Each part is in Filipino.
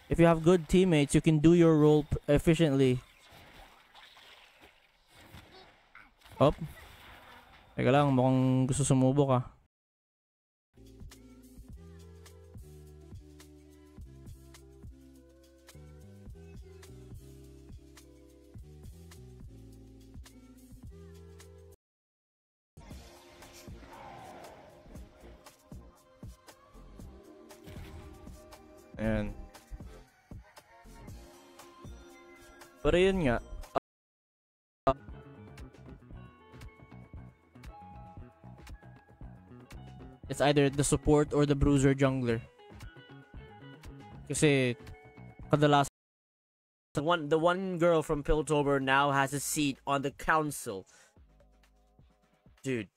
If you have good teammates, you can do your role efficiently. Hop. Teka lang, mukhang gusto sumubok ah. Ayan. Pero yun nga. It's either the support or the bruiser jungler. Kasi kadalasan the one girl from Piltover now has a seat on the council. Dude.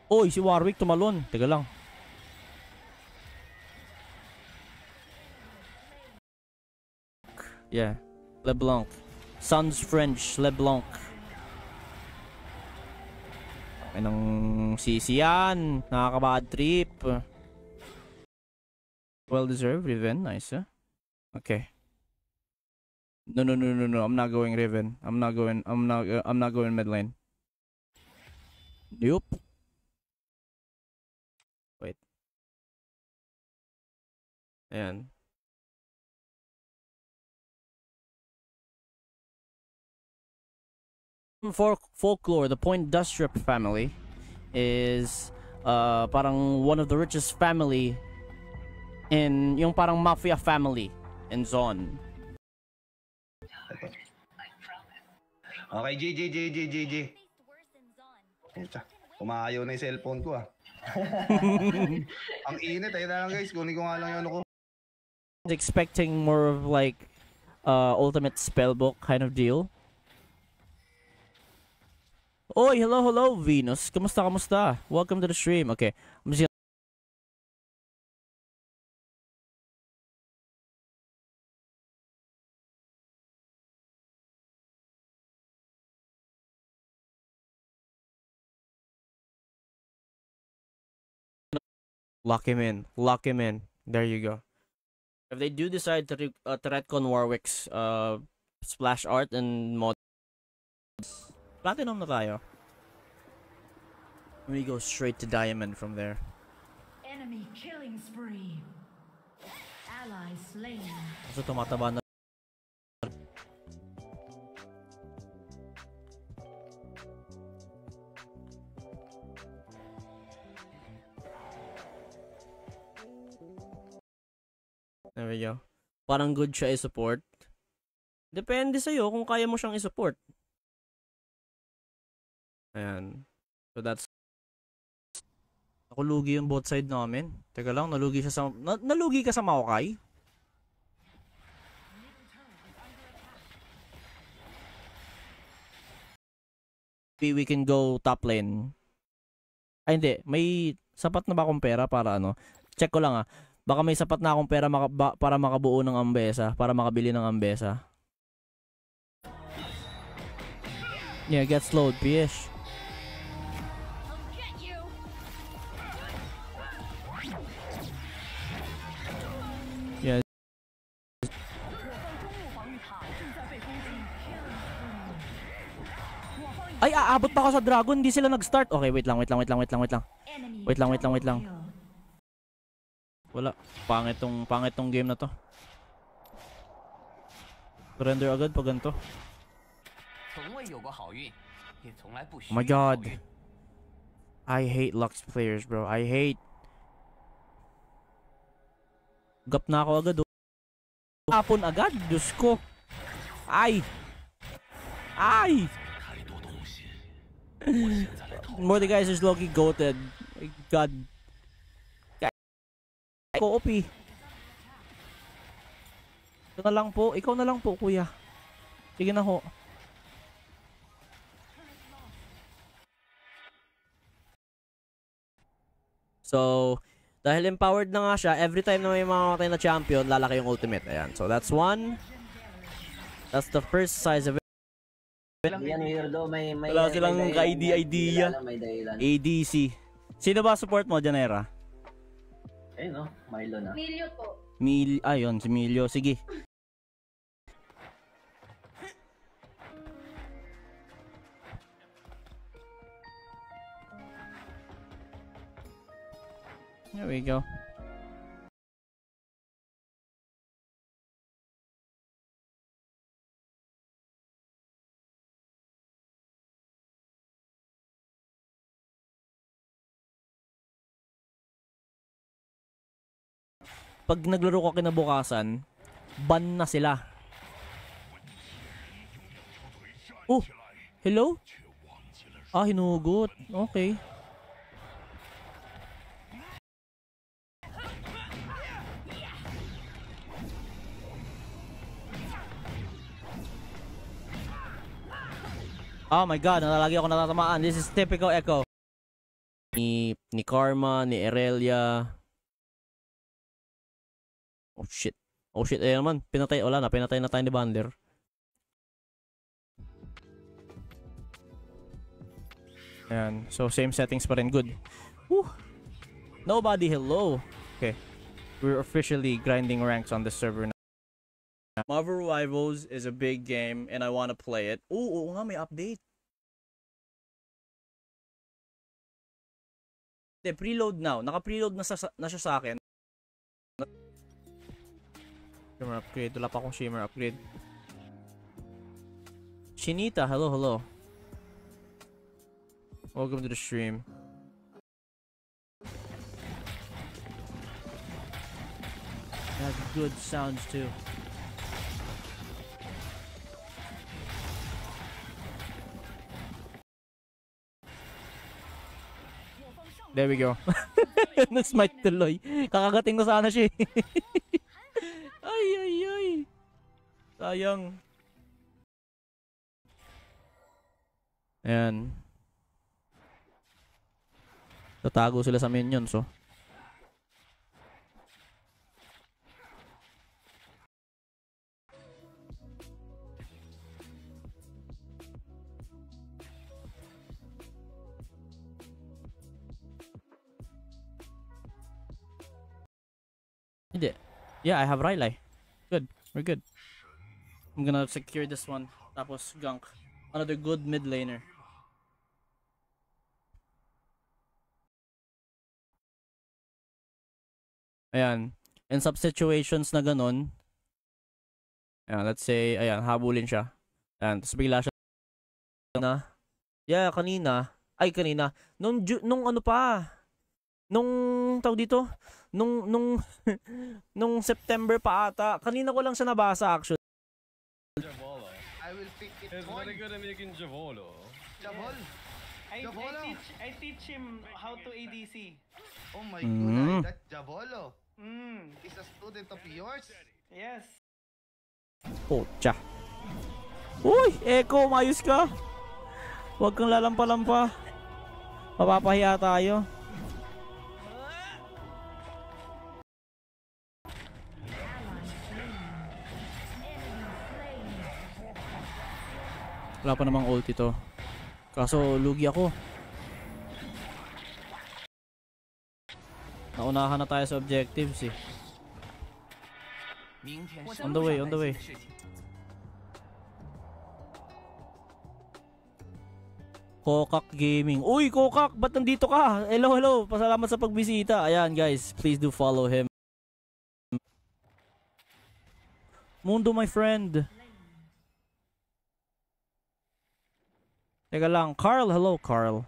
Oy, si Warwick tumalon. Teka lang. Yeah. LeBlanc. Sun's French. LeBlanc. Ay nang sisi yan. Nakaka-bad trip. Well deserved. Riven. Nice, huh? Okay. No. I'm not going Riven. I'm not going mid lane. Nope. Wait. Ayan. For folklore, the Poindexter family is parang one of the richest family in yung parang mafia family in Zon. Okay, GG. Umaayaw na yung cellphone ko ah. Ang init, ayun na lang guys, kunin ko nga lang yung ano ko. Expecting more of like ultimate spellbook kind of deal. Oy, hello Venus. Kamusta? Welcome to the stream. Okay. I'm just Lock him in. There you go. If they do decide to retcon Warwick's splash art and mod, platinum na tayo. We go straight to diamond from there. Enemy killing spree. Ally slain. So tumataba na. There we go. Parang good siya i-support. Depende sa'yo kung kaya mo siyang i-support. Ayan. So that's... Nakulugi yung both side namin. Teka lang, nalugi siya sa... Nalugi ka sa Maokai? Maybe we can go top lane. Ay hindi, may sapat na ba akong pera para ano? Check ko lang ah. Baka may sapat na akong pera para makabuo ng Ambessa, para makabili ng Ambessa. Yeah, get slowed, Pish. Yeah. Ay, aabot pa ako sa dragon, hindi sila nag-start. Okay, wait lang. Wait lang. Wala. Pangit tong game na to. Surrender agad pag ganito. Oh my god. I hate Lux players, bro. I hate. Gap na ako agad. Hapon agad. Diyos ko. Ay. More the guys is low-key goated. God. Co-op. Ikaw na lang po, kuya. Sige na ho. So, dahil empowered na nga siya, every time na may mamamatay na champion, lalaki yung ultimate. Ayan. So, that's one. That's the first size of it. Yan weirdo, may Wala silang may dahilan yan. idea. Hindi may dahilan. ADC. Sino ba support mo, Janera? Ayun no, Milo na. Milyo po. Ayun, si Milio. Sige. There we go. Pag naglaro ka kinabukasan, ban na sila. Oh, hello? Ah, hinugot. Okay. Oh my god, lagi ako natatamaan. This is typical Echo. Ni Karma, ni Irelia. Oh shit. Oh shit, ayan naman. Pinatay, wala na. Pinatay na tayo ni Bander. Ayan. So, same settings pa rin. Good. Woo. Nobody, hello. Okay. We're officially grinding ranks on this server now. Marvel Rivals is a big game and I want to play it. Oo nga, may update. Preload now. Naka-preload na siya sa akin. Shimmer upgrade. Wala pa akong shimmer upgrade. Shinita, hello, hello. Welcome to the stream. It has good sounds too. There we go. Na-smite tuloy. Kakagating ko sana siya. Ay, ay, ay. Sayang. Ayan. Tatago sila sa minions, oh. Hindi. Yeah, I have Rylai. Good. We're good. I'm gonna secure this one. Tapos Gunk. Another good mid laner. Ayan. In some situations na ganun. Ayan, let's say, ayan, habulin siya. Ayan, tapos bigla siya na. Yeah, kanina. Ay, kanina. Nung ano pa. Nung tawag dito. Nung September pa ata. Kanina ko lang siya nabasa actually. Javolo. I will pick it He's on. very good at making Javolo. Javol. I teach him how to ADC. Oh my Mm. god, that Javolo is a student of yours. Yes. Pocha. Uy, Echo, mayos ka. Huwag kang lalampa-lampa. Mapapahiya tayo. Wala pa namang ult ito. Kaso lugi ako. Naunahan na tayo sa objectives eh. On the way, on the way. Kokak Gaming. Uy, Kokak! Ba't nandito ka? Hello, hello. Pasalamat sa pagbisita. Ayan, guys. Please do follow him. Mundo, my friend. Teka lang. Carl, hello, Carl.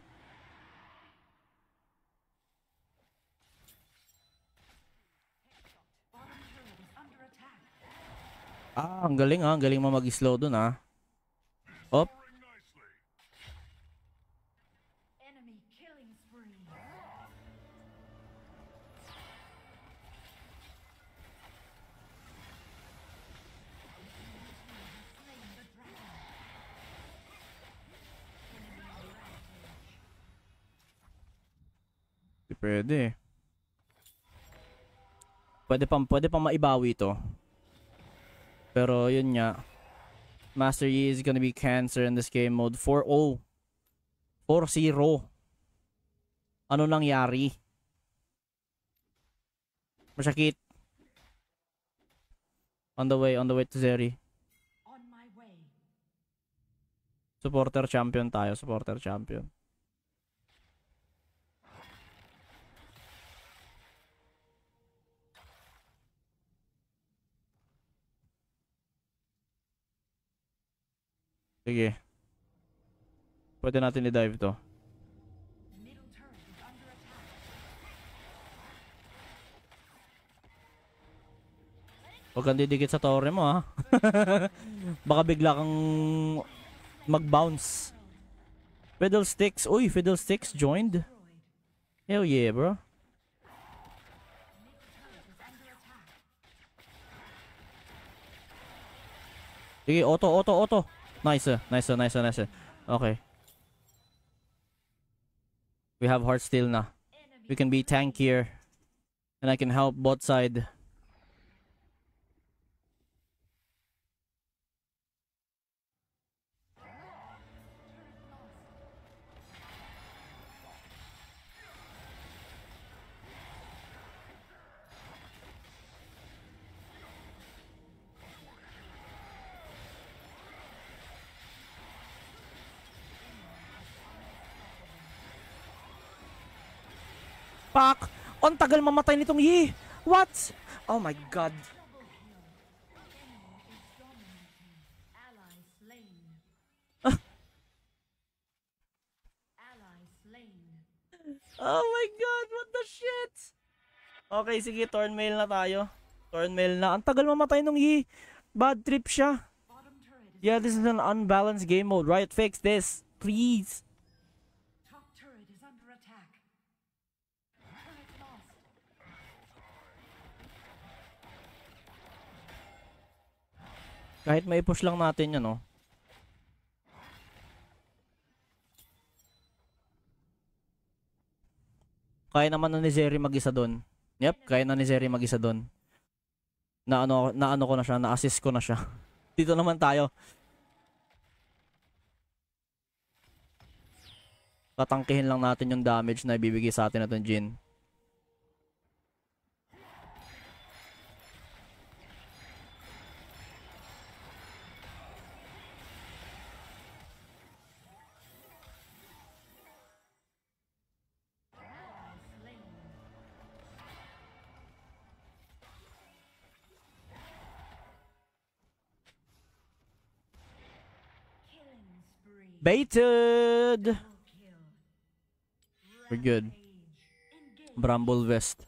Ah, ang galing ah. Ang galing mo mag-slow dun ah. Op. Enemy killing spree. Di pwede. Pwede pang maibawi to. Pero yun nga. Master Yi is gonna be cancer in this game mode. 4-0. 4-0. Ano nangyari? Masakit. On the way to Zeri. On my way. Supporter champion tayo, supporter champion. Sige. Pwede natin i-dive to. Middle turret is under attack. Huwag kang didikit sa torre mo ha. Baka bigla kang mag-bounce. Fiddlesticks. Uy, Fiddlesticks joined. Hell yeah, bro. Sige, auto. Nice. Okay. We have Heartsteel na. We can be tankier. And I can help bot side. Pak! On tagal mamatay nitong Yi! What? Oh my god. Ally slain. Ally slain. Oh my god, what the shit? Okay, sige, Thornmail na tayo. Thornmail na. Ang tagal mamatay nung Yi. Bad trip siya. Bottom turret is Yeah, this is an unbalanced game mode. Riot, fix this. Please. top turret is under attack. Turret lost. Kahit may push lang natin yun, no? Kaya naman na ni Zeri mag-isa doon. Yep, kaya na ni Zeri mag-isa doon. Na ano ko na siya, na-assist ko na siya. Dito naman tayo. Tatangkihin lang natin yung damage na ibibigay sa atin na itong Jhin. Killing spree. Baited! Double kill. We're good. Engage. Bramble Vest.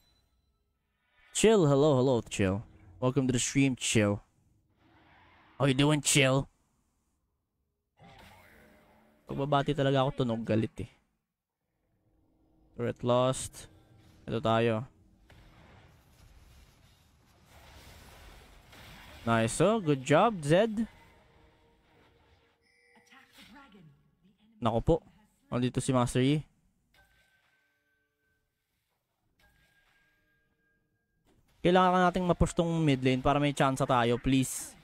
Chill, hello, Chill. Welcome to the stream, Chill. How you doing, Chill? Pagbabati talaga ako tunog, galit eh. Turret lost. Ito tayo. Nice, oh. Good job, Zed. Attack the dragon. The enemy Nako po. Nandito si Master Yi. Kailangan nating ma-push tong mid lane para may chance tayo, please.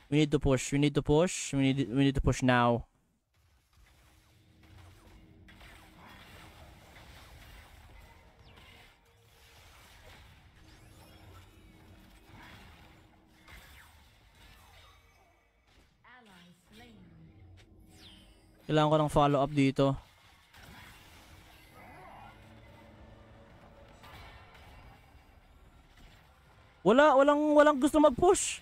We need to push. We need to push now. ally slain. Kailangan ko ng follow up dito. Walang gusto mag-push.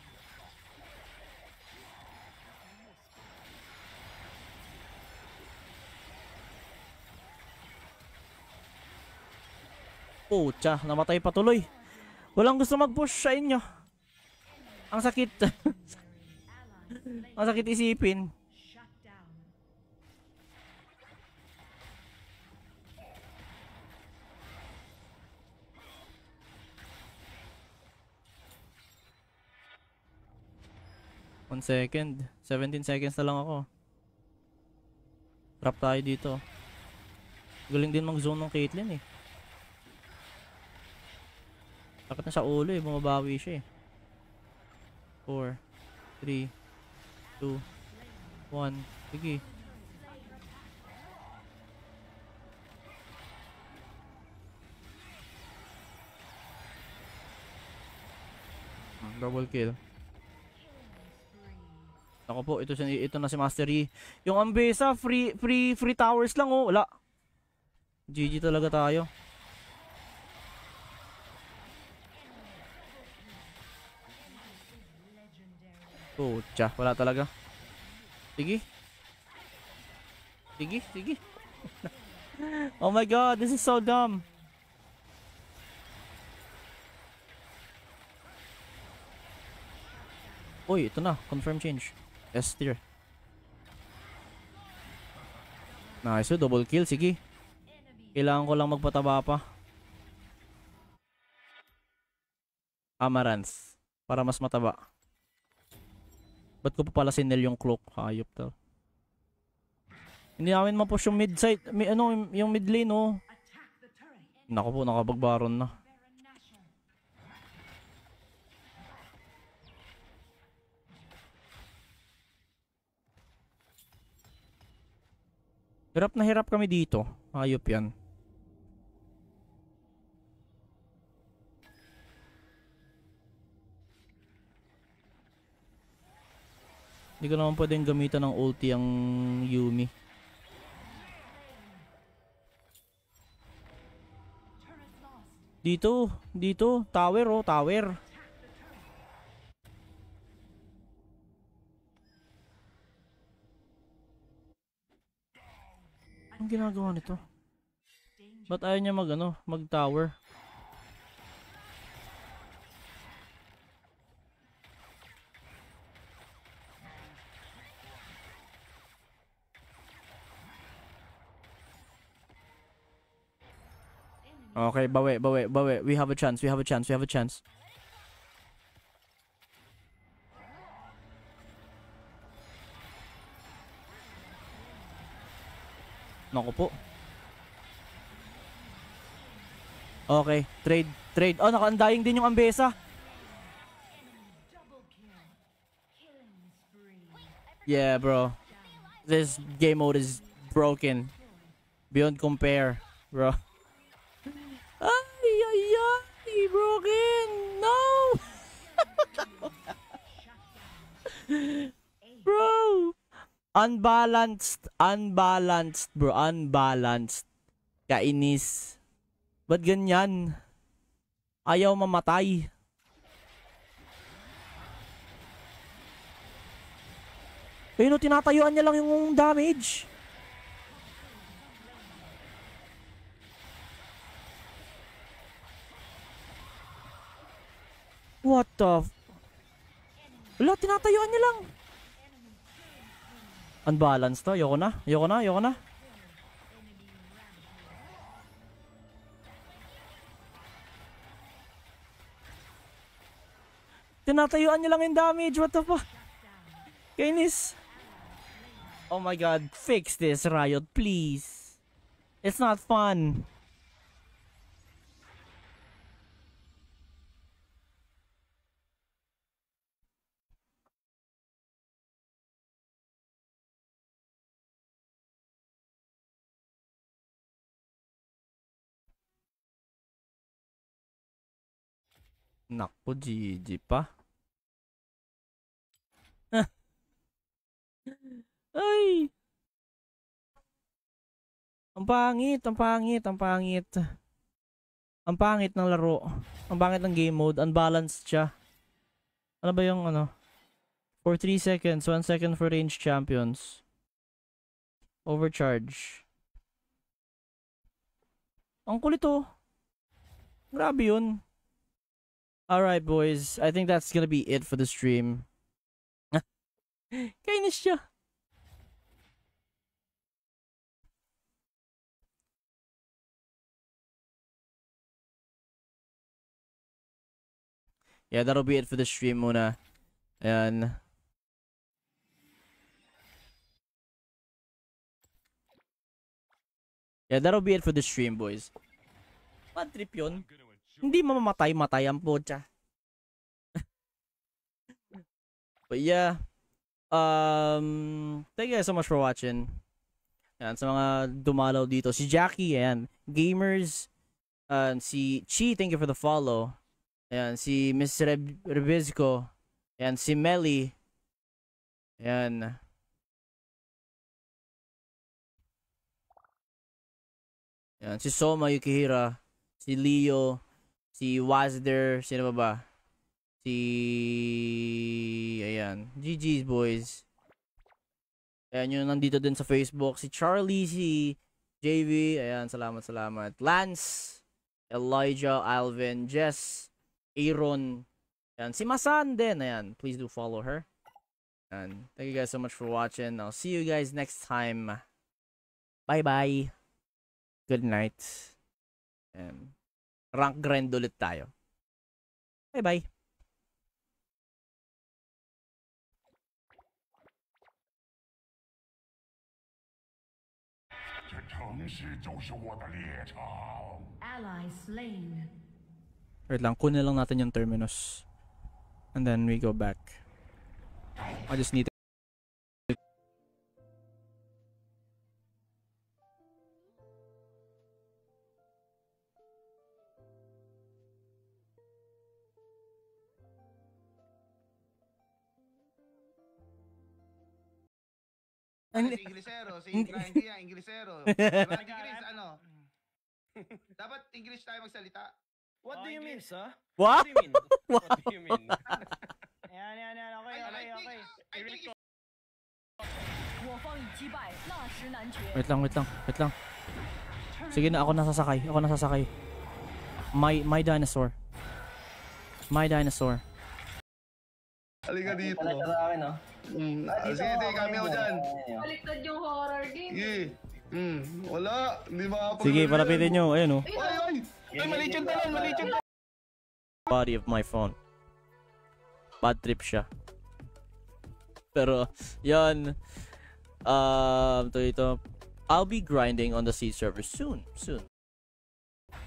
Pucha, namatay pa tuloy. Walang gusto mag-push sa inyo. Ang sakit. Ang sakit isipin. Shut down. 1 second. 17 seconds na lang ako. Trap tayo dito. Galing din mag-zone ng Caitlyn eh. Sakit na sa ulo eh. Bumabawi siya eh. 4, 3, 2, 1. Sige. Double kill. Ako po, ito na si Master Yi. Yung Ambessa, free towers lang oh. Wala. GG talaga tayo. Pucha, wala talaga. Sige. Sige. Oh my god, this is so dumb. Uy, ito na. Confirm change. S tier. Nice, double kill. Sige. Kailangan ko lang magpataba pa. Amarants. Para mas mataba. Ba't ko pa pala sinel yung cloak? Hayop to. Hindi namin ma-push yung mid side. Yung mid lane oh. Naku po, nakapag-baron na. Hirap na hirap kami dito. Hayop yan. Hindi ko naman pwedeng gamitan ng ulti ang Yumi. Dito. Tower oh, tower. Anong ginagawa nito? Ba't ayaw niya mag-tower? Okay, bawi. We have a chance. Naku po. Okay, trade. Oh, naka-undying din yung Ambessa. Yeah, bro. This game mode is broken. Beyond compare, bro. Ay, broken. No. Bro. Unbalanced, bro. Unbalanced. Kainis. Ba't ganyan? Ayaw mamatay. Ayun, tinatayuan niya lang yung damage. What the wala, tinatayuan niya lang. Unbalanced to. Ayoko na. Tinatayuan niya lang yung damage. What the fuck? Kainis. Oh my god. Fix this, Riot, please. It's not fun. Naku, GG pa. Ay! Ang pangit. Ang pangit ng laro. Ang pangit ng game mode. Unbalanced siya. Ano ba yung For 3 seconds, 1 second for range champions. Overcharge. Ang kulit oh. Grabe yun. Alright boys, I think that's gonna be it for the stream. Kainis siya. Yeah, that'll be it for the stream muna. Ayan. Yeah, that'll be it for the stream, boys. Bad trip yun. Hindi mamamatay ang pocha. But yeah, Thank you guys so much for watching. Ayan, sa mga dumalaw dito. Si Jackie, ayan. Gamers. Si Chi, thank you for the follow. Ayan, si Miss Rebizco. Ayan, si Melly. Ayan. Ayan, si Soma Yukihira. Si Leo. Si Wazder. Sino ba? Si... Ayan. GG's, boys. Ayan, yun nandito din sa Facebook. Si Charlie, si JV. Ayan, salamat. Lance. Elijah, Alvin, Jess. Aaron. Ayan, si Masan din. Ayan, please do follow her. And thank you guys so much for watching. I'll see you guys next time. Bye-bye. Good night. And rank grind ulit tayo. Bye-bye. Ally slain. Wait lang, kunin lang natin yung terminus. And then we go back. I just need to... Si Inglesero, si Grindy yan, Inglesero. Diba, English, ano? Dapat English tayo magsalita. What do you mean, sir? What? What do you mean? What do you mean? Yan. Okay. Wait lang. Sige na, ako nasasakay. My dinosaur. Halika dito. Pala sa akin, no? Sige, kami ako dyan. Baliktad yung horror game. Sige. Wala. Hindi makapag- Sige, palapitin nyo. Ayun oh. Ay, maliit yung talon. Body of my phone. Bad trip siya. Pero, yan. Ito. I'll be grinding on the seed server soon.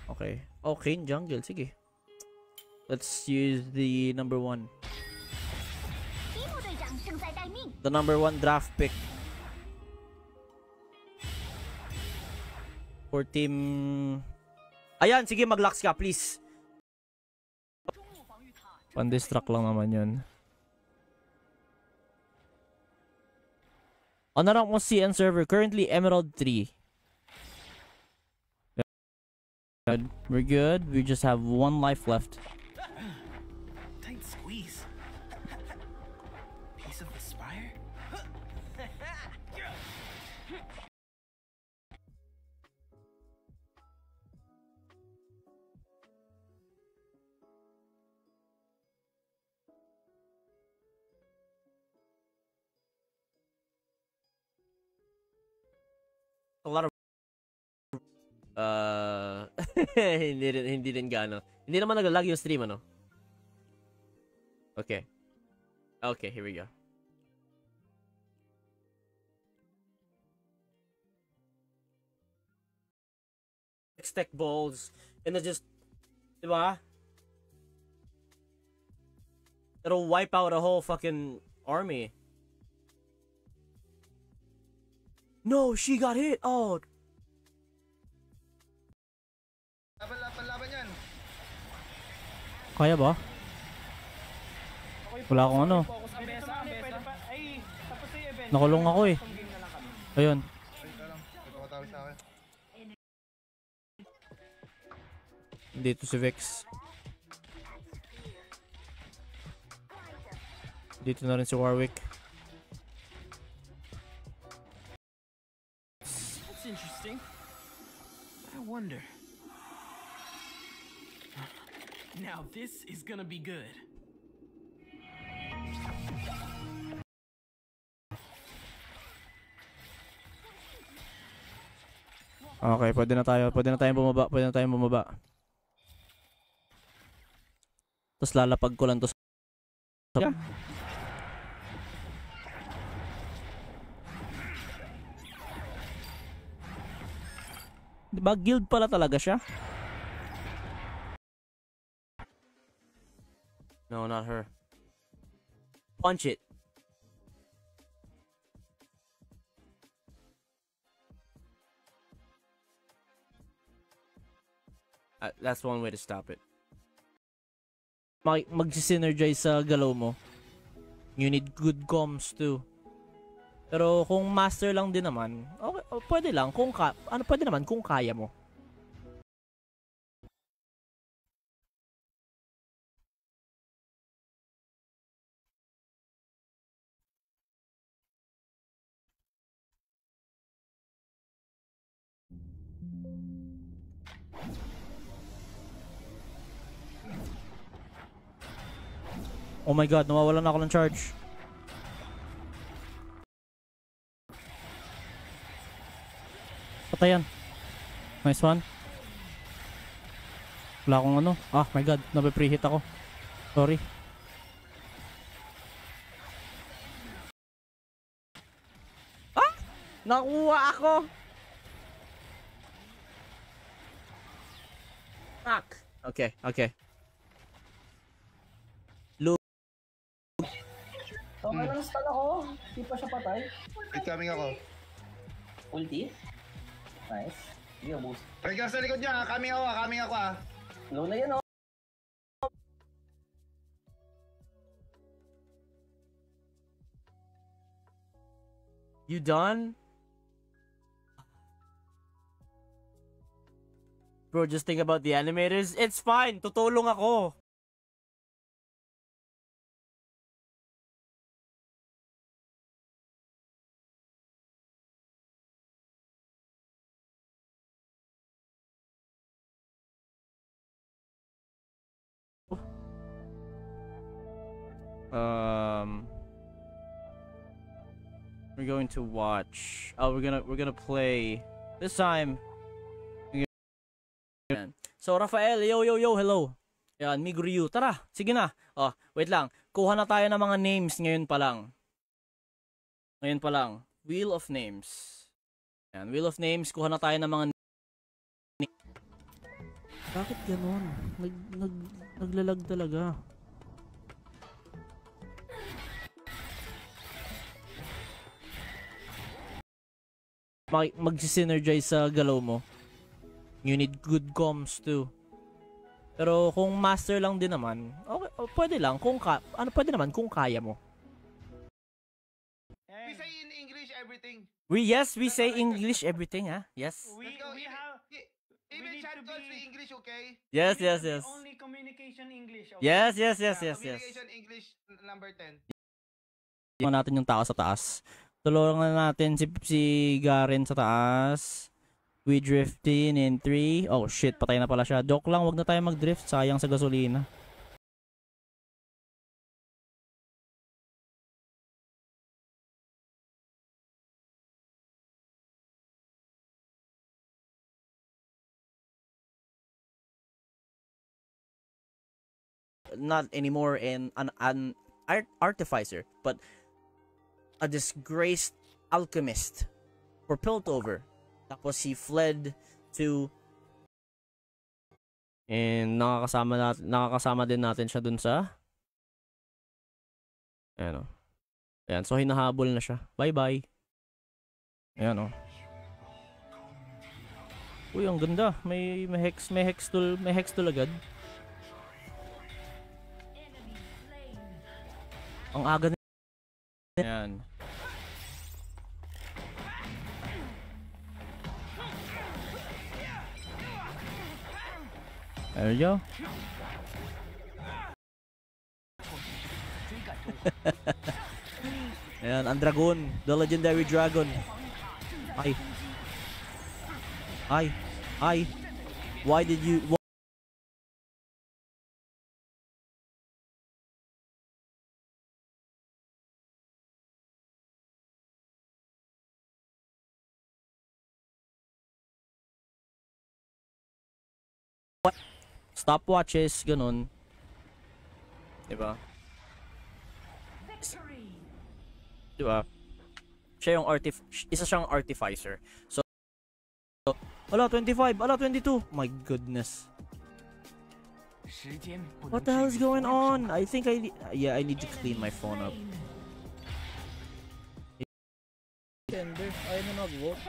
Okay. Okay, jungle. Sige. Let's use the number 1. The number 1 draft pick. For team... Ayan, sige, mag-locks ka, please. Pan-distract lang naman yun. On the rank mo CN server, currently Emerald 3. We're good. We just have 1 life left. Tight squeeze. Piece of the spire. A lot of hindi din gaano. Hindi naman naglalag yung stream, ano? Okay, here we go. Tech balls and then just, diba? It'll wipe out a whole fucking army. No, she got hit. Oh. Laban yan. Kaya ba? Wala akong ano. Ay, tapos yung event. Nakulong ako eh. Game na lang kami. Ayun. Ay, lang. May tumatawag sa akin. Dito si Vex. Dito na rin si Warwick. That's interesting. I wonder. Now this is gonna be good. Okay, pwede na tayong bumaba. Tapos lalapag ko lang to sa... Diba guild pala talaga siya? No, not her. Punch it. That's one way to stop it. Mag-synergize sa galaw mo. You need good comms too. Pero kung master lang din naman, okay, pwede lang kung pwede naman kung kaya mo. Oh my god, nawawalan na ako ng charge. Patayan. Nice one. Wala akong ano. Ah, my god, nape-preheat ako. Sorry. Ah! Nakuha ako! Fuck! Okay, okay. Okay lang, stun ako. Di pa siya patay. Wait, coming ako. Ulti. Nice. Sige, boost. Wait ka sa likod niya, ha? Coming ako ha. Low na yan, oh. You done? Bro, just think about the animators. It's fine. Tutulong ako. We're going to watch. Oh, we're gonna play this time. So Rafael, yo, hello. Yan, Miguryu, tara, sige na. Oh, wait lang. Kuha na tayo ng mga names ngayon pa lang. Wheel of Names. Yan, Wheel of Names, kuha na tayo ng mga Bakit ganoon? Naglalag talaga. Mag-synergize sa galaw mo. You need good comms too. Pero kung master lang din naman, okay, pwede lang kung pwede naman kung kaya mo. We say in English everything. We say English everything, ha? Yes. We have Even need chat to calls be- in English, okay? Yes. only communication English. Okay? Yes. Communication English number 10. Tingnan natin yung tao sa taas. Tulungan natin si Garen sa taas. We drifting in 3. Oh shit, patay na pala siya. Joke lang, wag na tayo mag-drift. Sayang sa gasolina. Not anymore an artificer, but a disgraced alchemist for Piltover. Tapos he fled to and nakakasama din natin siya dun sa ayan o. Ayan, so hinahabol na siya. Bye-bye. Ayan o. Uy, ang ganda. May hex tool agad. Ang aga na. Ayan. There you go. Ayan, ang dragon. The legendary dragon. Ay. Why did you... Stopwatches, ganun. Diba? Victory! Diba? Siya yung isa siyang artificer. So, ala 25, ala 22. My goodness. What the hell is going on? I think I need to clean my phone up. Tender, ayaw na mag-vote.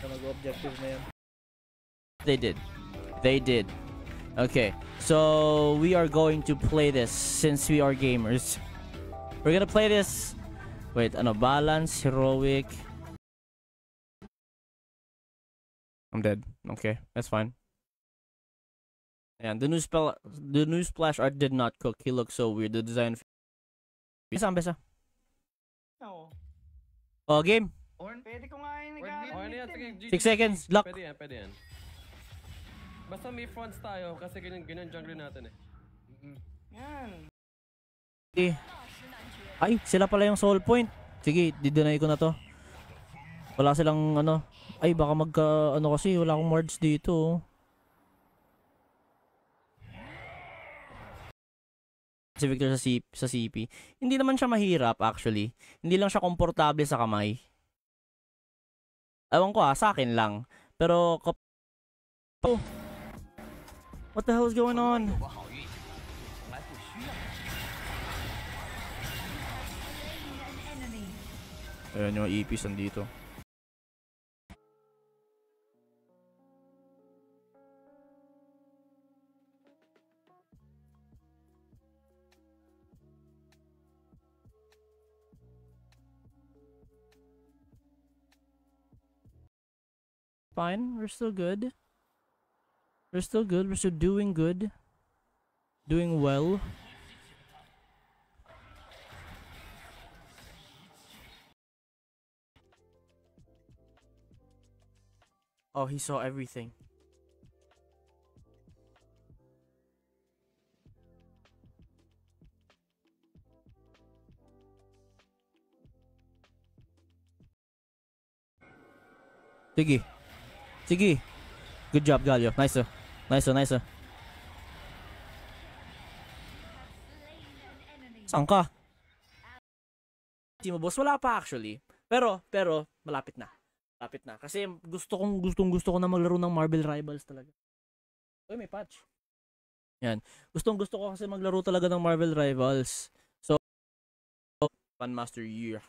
Mag-objective na yan. They did. They did. Okay, so we are going to play this since we are gamers. We're gonna play this. Wait, ano? Balance, heroic. I'm dead. Okay, that's fine. And the new splash art did not cook. He looks so weird. The design. Besa. Oo. Oh, game. Pwede ko nga yung Oh, ano yan? Sige, nag-aaral. 6 seconds. Lock. Pwede yan. Basta may fronts tayo kasi ganyan jungle natin eh. Yan. Ay, sila pala yung soul point. Sige, dideny ko na to. Wala silang ano. Ay, baka magka ano kasi wala akong wards dito. Oh. Si Victor sa CP. Hindi naman siya mahirap actually. Hindi lang siya komportable sa kamay. Ewan ko sa akin lang. Pero oh. What the hell is going on? Ayan yung EPs nandito. Fine, we're still good. We're still good. We're still doing good. Doing well. Oh, he saw everything. Sige. Good job, Galio. Nice. Saan ka? Team boss, wala pa actually. Pero malapit na. Kasi gusto ko na maglaro ng Marvel Rivals talaga. Uy, may patch. Yan. Gusto ko kasi maglaro talaga ng Marvel Rivals. So, Fan Master Year.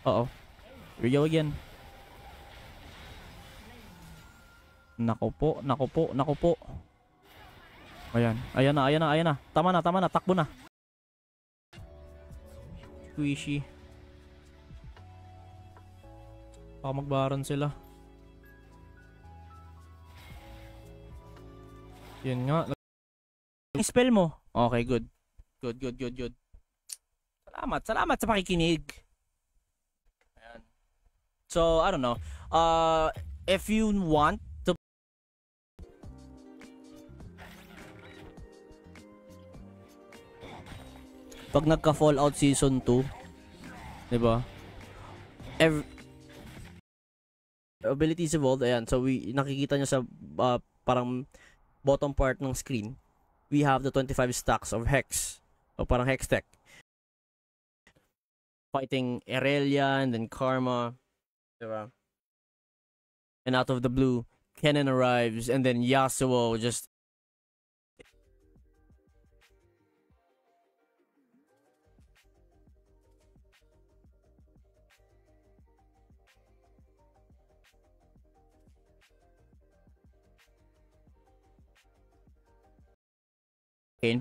Uh-oh. Here we go again. Nako po. Ayan na. Tama na. Takbo na. Squishy. Baka magbaran sila. Yan nga. Spell mo. Okay, good. Good. Salamat sa pakikinig. Ayan. So, I don't know. If you want to pag nagka-Fallout Season 2, 'di ba? Abilities evolved, ayan. So nakikita nyo sa parang bottom part ng screen. We have the 25 stacks of Hex. O parang Hex tech. Fighting Irelia and then Karma, 'di ba? And out of the blue, Kennen arrives and then Yasuo just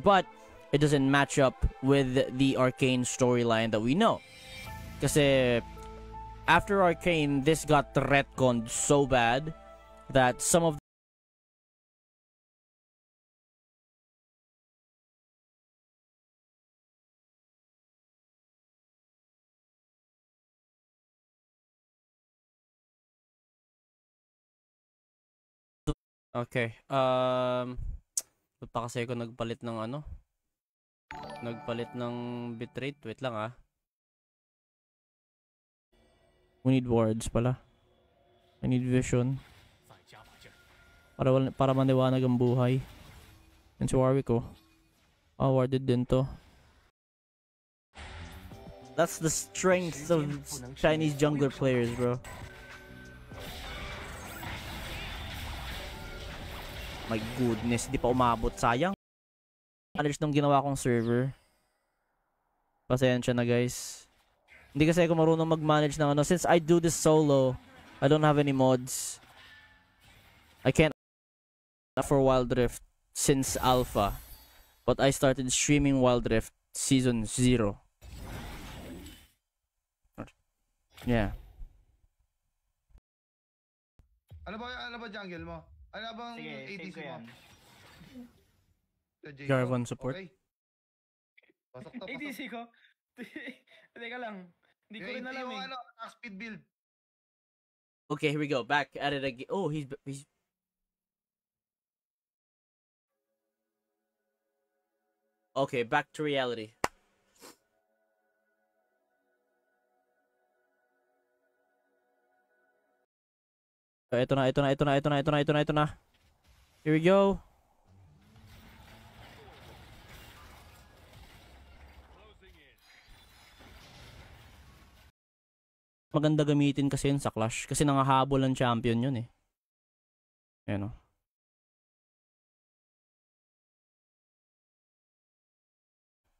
but it doesn't match up with the Arcane storyline that we know. Kasi after Arcane, this got retconned so bad that some of okay, pa kasi ako nagpalit ng ano? Nagpalit ng bitrate. Wait lang We need wards pala. I need vision. Para maniwanag ang buhay. And si Warwick warded din to. That's the strength of Chinese jungler players, bro. My goodness, di pa umabot. Sayang. Alis nung ginawa kong server. Pasensya na guys. Hindi kasi ako marunong mag-manage ng ano. Since I do this solo, I don't have any mods. I can't for Wild Rift since Alpha. But I started streaming Wild Rift Season 0. Yeah. Ano ba jungle mo? Ano bang Sige, save ADC ko mo? yan. Sa Jacob? Jarvan support. Okay. Pasok to, pasok. ADC ko? Teka lang. Hindi ko rin alam Yung eh. ano, attack speed build. Okay, here we go. Back at it again. Oh, he's okay. Back to reality. Ito na. Here we go. Maganda gamitin kasi yun sa Clash. Kasi nangahabol ang champion yun eh. Ayan o.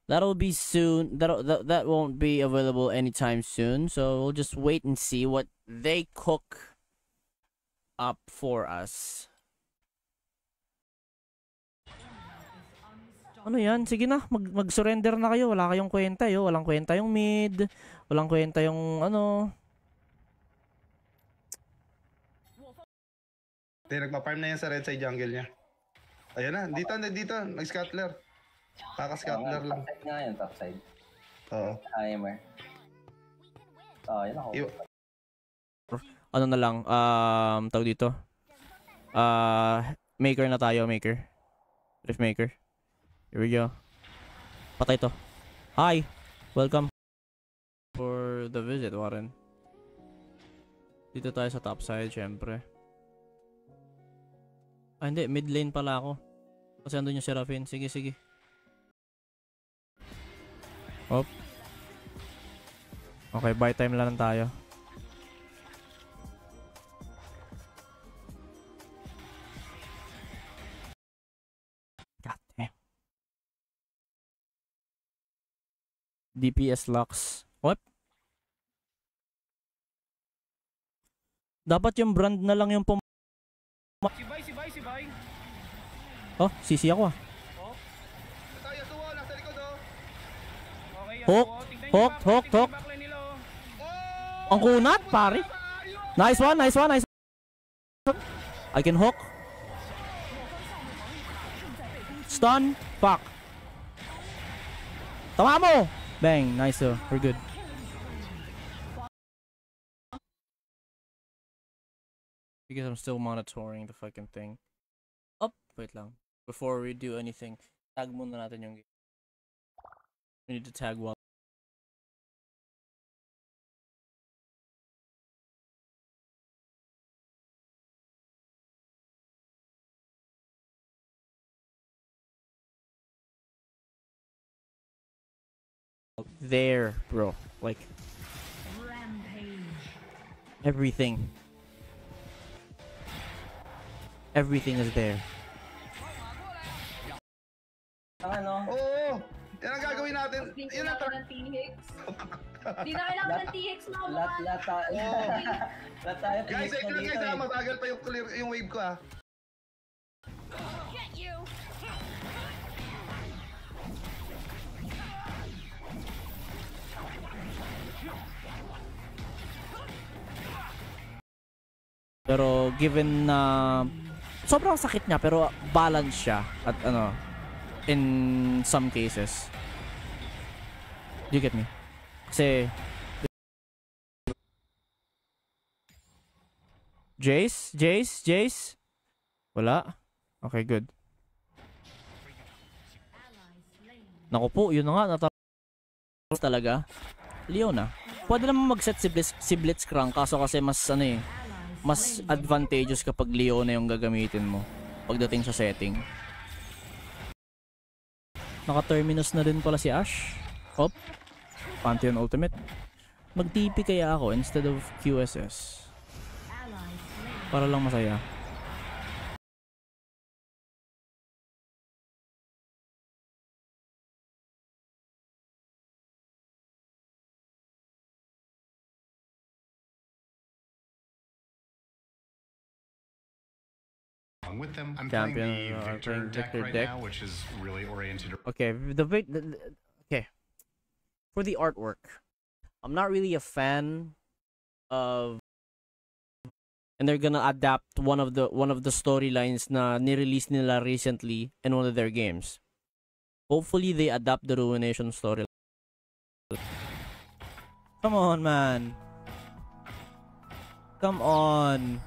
That'll be soon. That won't be available anytime soon. So we'll just wait and see what they cook up for us. Ano yan? Sige na, mag-surrender na kayo. Wala kayong kwenta yo. Walang kwenta yung mid. Walang kwenta yung ano. Hindi, nagpa-farm na yan sa red side jungle niya. Ayan na, dito. Nag-scattler. Kaka-scattler lang. Top side nga yun, top side. Oo. Timer. Yun ako. Ano na lang, tawag dito. Maker na tayo, maker. Rift maker. Here we go. Patay to. Hi! Welcome for the visit, Warren. Dito tayo sa top side, syempre. Hindi. Mid lane pala ako. Kasi andun yung Seraphine. Sige. Hop. Okay, buy time lang tayo. God damn. DPS Lux. What? Dapat yung brand na lang yung Si Bay. Oh, sisi ako ah. Tayo, duwa, nasa likod oh. Okay, Hook! Hook! backline nila oh. Ang kunat, pare. Nice one. I can hook. Stun. Fuck. Tama mo! Bang. Nice oh. We're good. Because I'm still monitoring the fucking thing. Up. Wait lang. Before we do anything, tag muna natin yung game. We need to tag one. There, bro. Like everything. Everything is there. Ano? Oo! Yan ang gagawin natin. Hindi Yun ang kailangan ng THX. Hindi na kailangan ng THX na Lahat tayo. Guys, ito lang guys, mabagal pa yung clear yung wave ko ah. Pero given na sobrang sakit niya pero balance siya at ano in some cases. Do you get me? Kasi Jace? Wala? Okay, good. Naku po, yun na nga. Natapos talaga. Leona. Pwede naman mag-set si Blitzcrank kaso kasi mas ano eh. Mas advantageous kapag Leona yung gagamitin mo pagdating sa setting. Naka-terminus na din pala si Ashe. Hop. Pantheon Ultimate. Mag-TP kaya ako instead of QSS. Para lang masaya. along with them. I'm Champion, playing the Victor deck Victor right deck. now, which is really oriented. Okay, okay. For the artwork, I'm not really a fan of, And they're gonna adapt one of the storylines na ni-release nila recently in one of their games. Hopefully they adapt the Ruination story. Come on, man. Come on.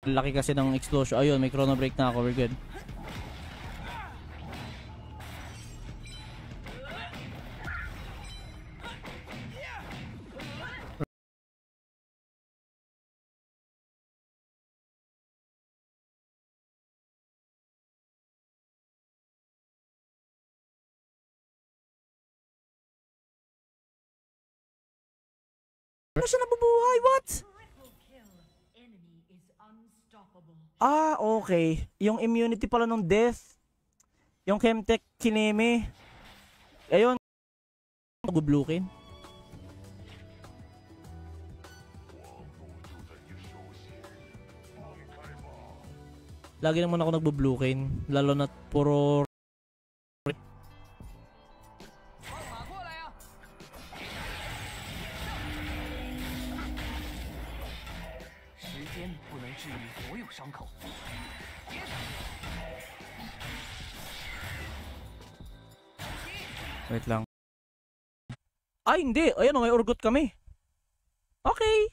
Laki kasi ng explosion. Ayun, may chrono break na ako. We're good. Ano siya nabubuhay? What? Triple kill. Enemy is unstoppable. Ah, okay. Yung immunity pala ng death. Yung Chemtech Kineme. Ayun. Nag-bluekin. Lagi naman ako nagbo-bluekin. Lalo na puro... Wait lang. Ay, hindi. Ayun, may urgot kami. Okay.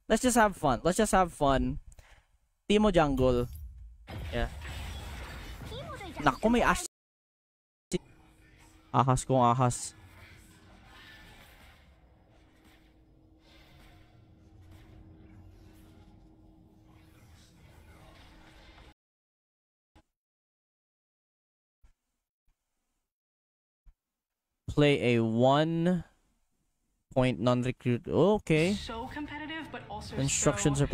Let's just have fun. Let's just have fun. Timo jungle. Yeah. Naku, may ash. Ahas kong ahas. Play a 1-point non-recruit. Okay. So competitive, but also Instructions are...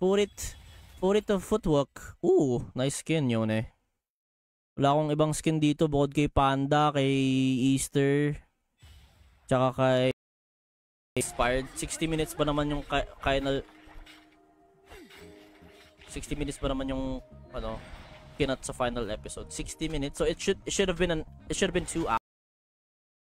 Put it to footwork. Ooh, nice skin yun eh. Wala akong ibang skin dito bukod kay Panda, kay Easter, tsaka kay Expired. 60 minutes pa naman yung final... 60 minutes pa naman yung ano, kinat sa final episode. 60 minutes. So it should have been 2 hours.